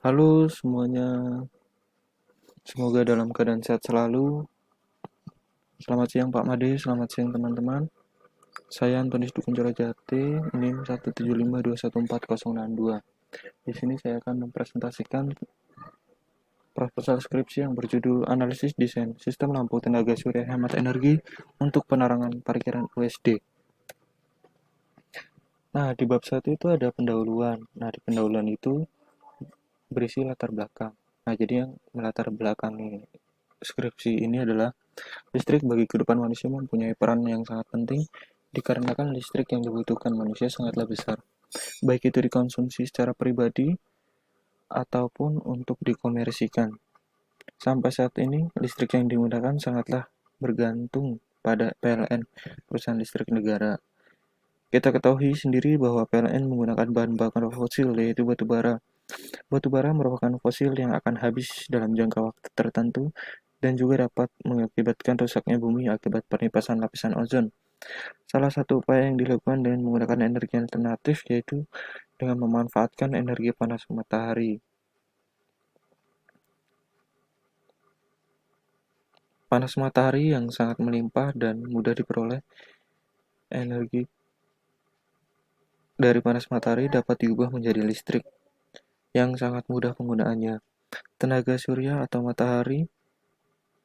Halo semuanya, semoga dalam keadaan sehat selalu. Selamat siang Pak Made, selamat siang teman-teman. Saya Antonius Dukun Jati, NIM 175214062. Di sini saya akan mempresentasikan proposal skripsi yang berjudul Analisis Desain Sistem Lampu Tenaga Surya Hemat Energi untuk Penerangan Parkiran USD. Nah, di bab 1 itu ada pendahuluan. Nah, di pendahuluan itu berisi latar belakang. Nah, jadi yang melatar belakangi skripsi ini adalah listrik bagi kehidupan manusia mempunyai peran yang sangat penting dikarenakan listrik yang dibutuhkan manusia sangatlah besar, baik itu dikonsumsi secara pribadi ataupun untuk dikomersikan. Sampai saat ini, listrik yang digunakan sangatlah bergantung pada PLN, perusahaan listrik negara. Kita ketahui sendiri bahwa PLN menggunakan bahan bakar fosil, yaitu batu bara. Batu bara merupakan fosil yang akan habis dalam jangka waktu tertentu dan juga dapat mengakibatkan rusaknya bumi akibat pernipasan lapisan ozon. Salah satu upaya yang dilakukan dengan menggunakan energi alternatif yaitu dengan memanfaatkan energi panas matahari. Panas matahari yang sangat melimpah dan mudah diperoleh. Energi dari panas matahari dapat diubah menjadi listrik yang sangat mudah penggunaannya. Tenaga surya atau matahari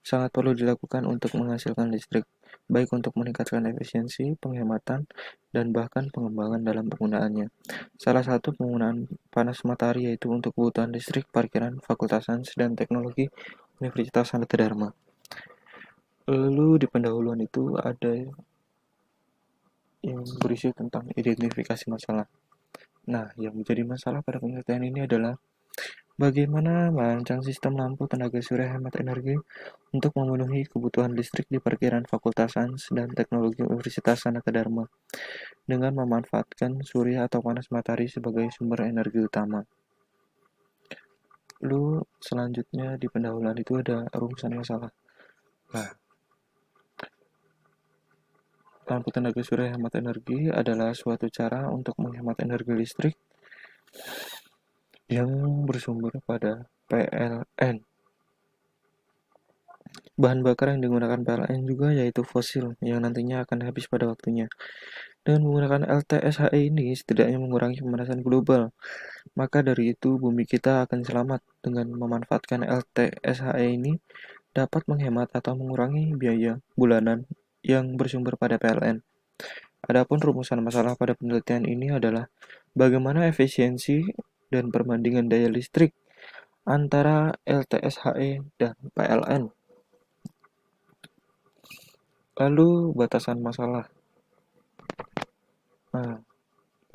sangat perlu dilakukan untuk menghasilkan listrik, baik untuk meningkatkan efisiensi, penghematan, dan bahkan pengembangan dalam penggunaannya. Salah satu penggunaan panas matahari yaitu untuk kebutuhan listrik parkiran Fakultas Sains dan Teknologi Universitas Sanata Dharma. Lalu di pendahuluan itu ada yang berisi tentang identifikasi masalah. Nah, yang menjadi masalah pada penelitian ini adalah bagaimana merancang sistem lampu tenaga surya hemat energi untuk memenuhi kebutuhan listrik di parkiran Fakultas Sains dan Teknologi Universitas Sanata Dharma dengan memanfaatkan surya atau panas matahari sebagai sumber energi utama. Lalu selanjutnya di pendahuluan itu ada rumusan masalah. Nah, lampu tenaga surya hemat energi adalah suatu cara untuk menghemat energi listrik yang bersumber pada PLN. Bahan bakar yang digunakan PLN juga yaitu fosil yang nantinya akan habis pada waktunya. Dengan menggunakan LTSHE ini setidaknya mengurangi pemanasan global. Maka dari itu bumi kita akan selamat dengan memanfaatkan LTSHE ini dapat menghemat atau mengurangi biaya bulanan yang bersumber pada PLN. Adapun rumusan masalah pada penelitian ini adalah bagaimana efisiensi dan perbandingan daya listrik antara LTSHE dan PLN. Lalu batasan masalah. Nah,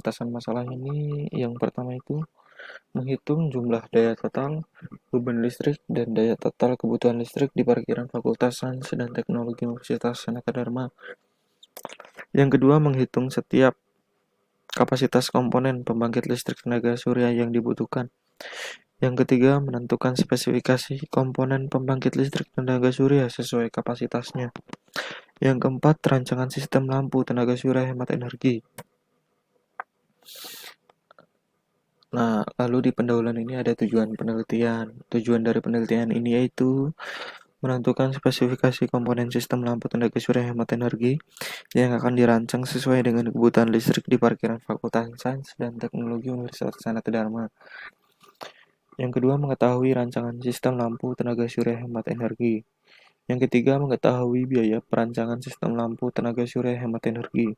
batasan masalah ini yang pertama itu menghitung jumlah daya total beban listrik dan daya total kebutuhan listrik di parkiran Fakultas Sains dan Teknologi Universitas Sanata Dharma. Yang kedua, menghitung setiap kapasitas komponen pembangkit listrik tenaga surya yang dibutuhkan. Yang ketiga, menentukan spesifikasi komponen pembangkit listrik tenaga surya sesuai kapasitasnya. Yang keempat, rancangan sistem lampu tenaga surya hemat energi. Nah, lalu di pendahuluan ini ada tujuan penelitian. Tujuan dari penelitian ini yaitu menentukan spesifikasi komponen sistem lampu tenaga surya hemat energi yang akan dirancang sesuai dengan kebutuhan listrik di parkiran Fakultas Sains dan Teknologi Universitas Sanata Dharma. Yang kedua, mengetahui rancangan sistem lampu tenaga surya hemat energi. Yang ketiga, mengetahui biaya perancangan sistem lampu tenaga surya hemat energi.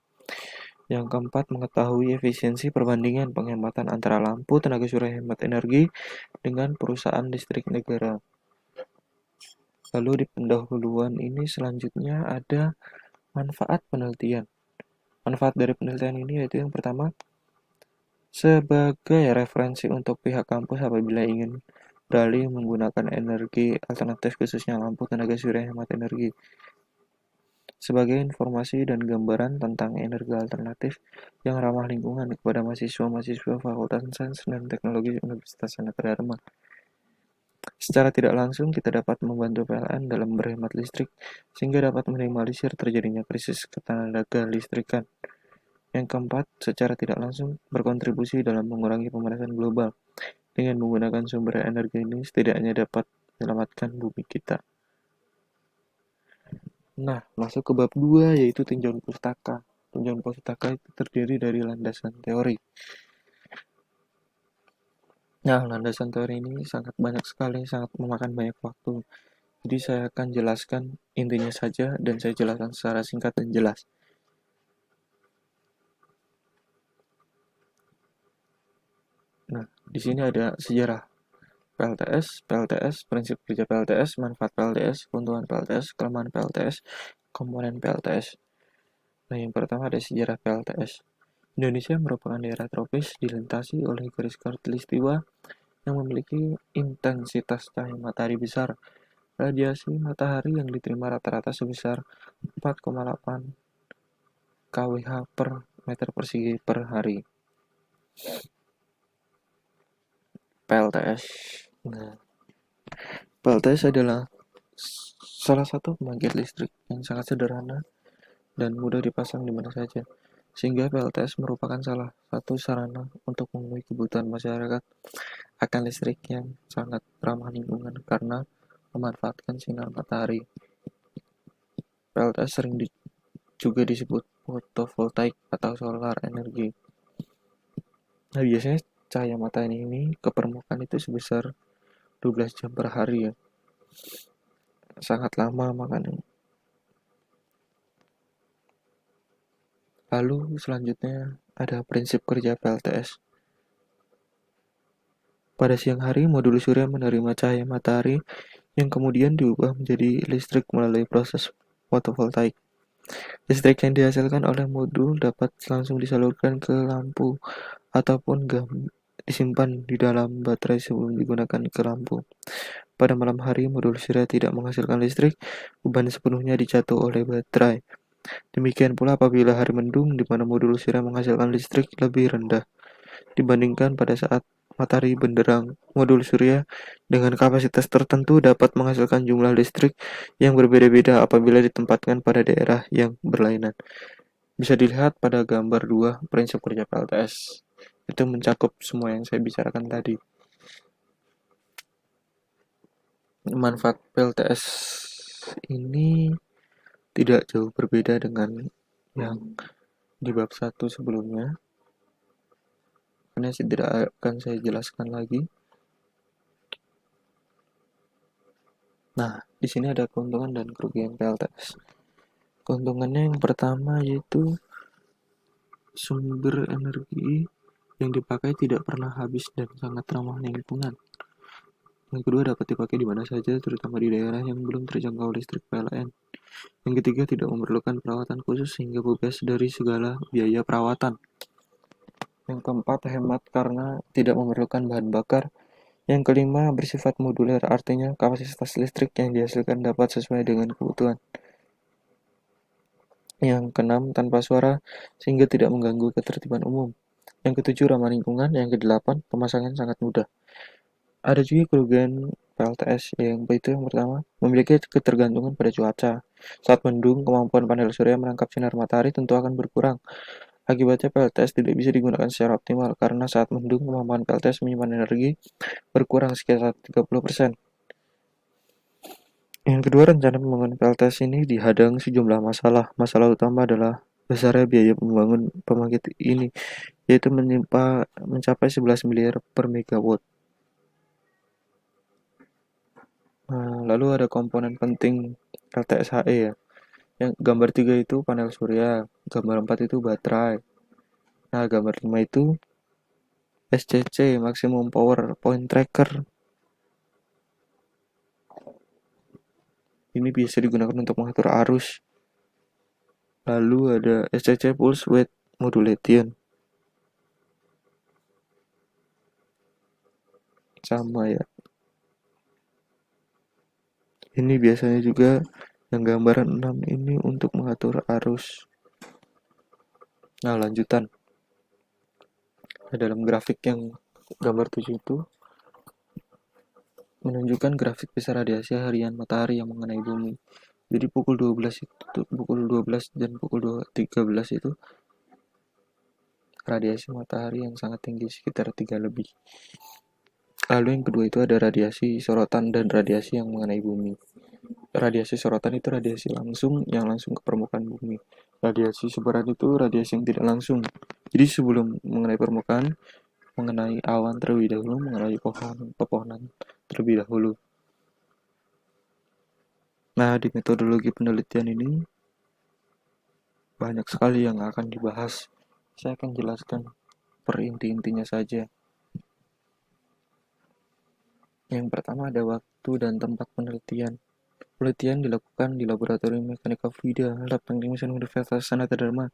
Yang keempat, mengetahui efisiensi perbandingan penghematan antara lampu tenaga surya hemat energi dengan perusahaan listrik negara. Lalu di pendahuluan ini selanjutnya ada manfaat penelitian. Manfaat dari penelitian ini yaitu yang pertama, sebagai referensi untuk pihak kampus apabila ingin beralih menggunakan energi alternatif khususnya lampu tenaga surya hemat energi. Sebagai informasi dan gambaran tentang energi alternatif yang ramah lingkungan kepada mahasiswa-mahasiswa Fakultas Sains dan Teknologi Universitas Sanata Dharma. Secara tidak langsung, kita dapat membantu PLN dalam berhemat listrik sehingga dapat minimalisir terjadinya krisis ketenaga listrikan. Yang keempat, secara tidak langsung berkontribusi dalam mengurangi pemanasan global Dengan menggunakan sumber energi ini setidaknya dapat menyelamatkan bumi kita. Nah, masuk ke bab 2 yaitu tinjauan pustaka. Tinjauan pustaka itu terdiri dari landasan teori. Nah, landasan teori ini sangat banyak sekali, sangat memakan banyak waktu. Jadi saya akan jelaskan intinya saja dan saya jelaskan secara singkat dan jelas. Nah, di sini ada sejarah PLTS, prinsip kerja PLTS, manfaat PLTS, keuntungan PLTS, kelemahan PLTS, komponen PLTS. Nah, yang pertama ada sejarah PLTS. Indonesia merupakan daerah tropis dilintasi oleh garis khatulistiwa yang memiliki intensitas cahaya matahari besar. Radiasi matahari yang diterima rata-rata sebesar 4,8 kWh per meter persegi per hari. PLTS. Nah, PLTS adalah salah satu pembangkit listrik yang sangat sederhana dan mudah dipasang di mana saja. Sehingga PLTS merupakan salah satu sarana untuk memenuhi kebutuhan masyarakat akan listrik yang sangat ramah lingkungan karena memanfaatkan sinar matahari. PLTS sering juga disebut fotovoltaik atau solar energi. Nah, biasanya cahaya matahari ini ke permukaan itu sebesar 12 jam per hari ya. Sangat lama makanya. Lalu selanjutnya ada prinsip kerja PLTS. Pada siang hari, modul surya menerima cahaya matahari yang kemudian diubah menjadi listrik melalui proses fotovoltaik. Listrik yang dihasilkan oleh modul dapat langsung disalurkan ke lampu ataupun disimpan di dalam baterai sebelum digunakan ke lampu. Pada malam hari, modul surya tidak menghasilkan listrik, beban sepenuhnya dijatuh oleh baterai. Demikian pula apabila hari mendung, di mana modul surya menghasilkan listrik lebih rendah dibandingkan pada saat matahari benderang. Modul surya dengan kapasitas tertentu dapat menghasilkan jumlah listrik yang berbeda-beda apabila ditempatkan pada daerah yang berlainan. Bisa dilihat pada gambar 2 prinsip kerja PLTS. Itu mencakup semua yang saya bicarakan tadi. Manfaat PLTS ini tidak jauh berbeda dengan yang di bab 1 sebelumnya. Karena tidak akan saya jelaskan lagi. Nah, di sini ada keuntungan dan kerugian PLTS. Keuntungannya yang pertama yaitu sumber energi yang dipakai tidak pernah habis dan sangat ramah lingkungan. Yang kedua dapat dipakai di mana saja, terutama di daerah yang belum terjangkau listrik PLN. Yang ketiga tidak memerlukan perawatan khusus sehingga bebas dari segala biaya perawatan. Yang keempat hemat karena tidak memerlukan bahan bakar. Yang kelima bersifat moduler, artinya kapasitas listrik yang dihasilkan dapat sesuai dengan kebutuhan. Yang keenam tanpa suara sehingga tidak mengganggu ketertiban umum. Yang ketujuh ramah lingkungan. Yang kedelapan pemasangan sangat mudah. Ada juga kerugian PLTS yang pertama memiliki ketergantungan pada cuaca. Saat mendung, kemampuan panel surya menangkap sinar matahari tentu akan berkurang. Akibatnya PLTS tidak bisa digunakan secara optimal karena saat mendung kemampuan PLTS menyimpan energi berkurang sekitar 30%. Yang kedua, rencana pembangunan PLTS ini dihadang sejumlah masalah. Masalah utama adalah besarnya biaya pembangun pembangkit ini, yaitu mencapai 11 miliar per megawatt. Nah, lalu ada komponen penting LTSHE ya. Yang gambar 3 itu panel surya, gambar 4 itu baterai. Nah, gambar 5 itu SCC, Maximum Power Point Tracker. Ini biasa digunakan untuk mengatur arus. Lalu ada SCC Pulse Width Modulation. Sama ya. Ini biasanya juga yang gambaran 6 ini untuk mengatur arus. Nah, lanjutan. Nah, dalam grafik yang gambar 7 itu menunjukkan grafik besar radiasi harian matahari yang mengenai bumi. Jadi pukul 12 dan pukul 13 itu radiasi matahari yang sangat tinggi sekitar 3 lebih. Lalu yang kedua itu ada radiasi sorotan dan radiasi yang mengenai bumi. Radiasi sorotan itu radiasi langsung yang langsung ke permukaan bumi. Radiasi sebaran itu radiasi yang tidak langsung. Jadi sebelum mengenai permukaan, mengenai awan terlebih dahulu, mengenai pepohonan terlebih dahulu. Nah, di metodologi penelitian ini banyak sekali yang akan dibahas. Saya akan jelaskan per inti-intinya saja. Yang pertama ada waktu dan tempat penelitian. Penelitian dilakukan di Laboratorium Mekanika Fluida, Lab Teknik Mesin Universitas Sanata Dharma,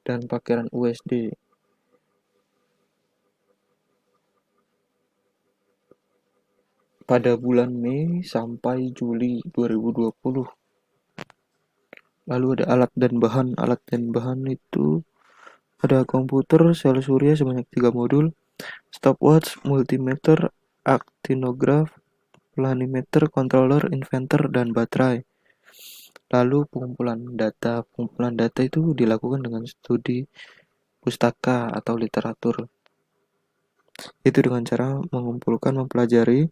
dan Pakiran USD. Pada bulan Mei sampai Juli 2020. Lalu ada alat dan bahan. Alat dan bahan itu ada komputer, sel surya sebanyak 3 modul, stopwatch, multimeter, aktinograf, planimeter, controller, inverter, dan baterai. Lalu pengumpulan data. Pengumpulan data itu dilakukan dengan studi pustaka atau literatur. Itu dengan cara mempelajari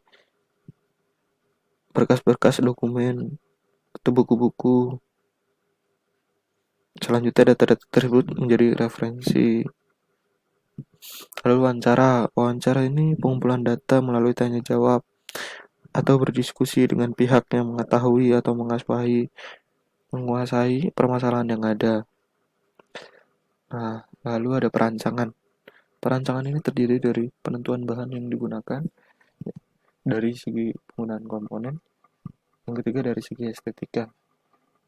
berkas-berkas dokumen atau buku-buku. Selanjutnya data-data tersebut menjadi referensi. Lalu wawancara. Wawancara ini pengumpulan data melalui tanya jawab atau berdiskusi dengan pihak yang mengetahui atau menguasai permasalahan yang ada. Nah, lalu ada perancangan. Perancangan ini terdiri dari penentuan bahan yang digunakan, dari segi penggunaan komponen, yang ketiga dari segi estetika.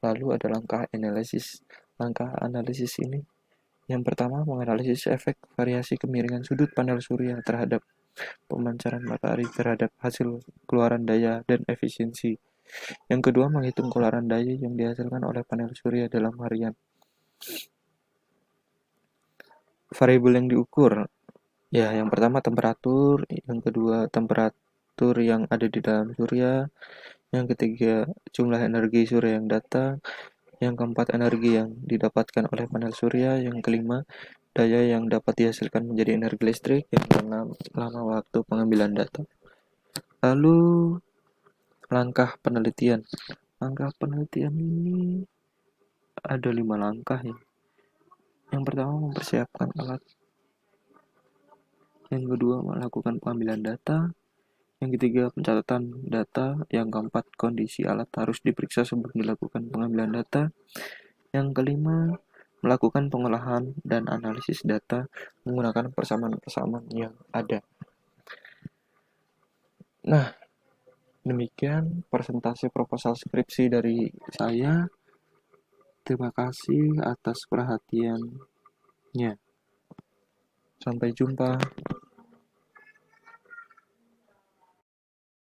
Lalu ada langkah analisis. Langkah analisis ini yang pertama menganalisis efek variasi kemiringan sudut panel surya terhadap pemancaran matahari terhadap hasil keluaran daya dan efisiensi. Yang kedua menghitung keluaran daya yang dihasilkan oleh panel surya dalam harian. Variabel yang diukur, ya yang pertama temperatur, yang kedua temperatur yang ada di dalam surya, yang ketiga jumlah energi surya yang datang, yang keempat energi yang didapatkan oleh panel surya, yang kelima daya yang dapat dihasilkan menjadi energi listrik, yang keenam lama waktu pengambilan data. Lalu langkah penelitian. Langkah penelitian ini ada 5 langkah ya. Yang pertama mempersiapkan alat. Yang kedua melakukan pengambilan data. Yang ketiga pencatatan data. Yang keempat kondisi alat harus diperiksa sebelum dilakukan pengambilan data. Yang kelima melakukan pengolahan dan analisis data menggunakan persamaan-persamaan yang ada. Nah, demikian presentasi proposal skripsi dari saya. Terima kasih atas perhatiannya. Sampai jumpa.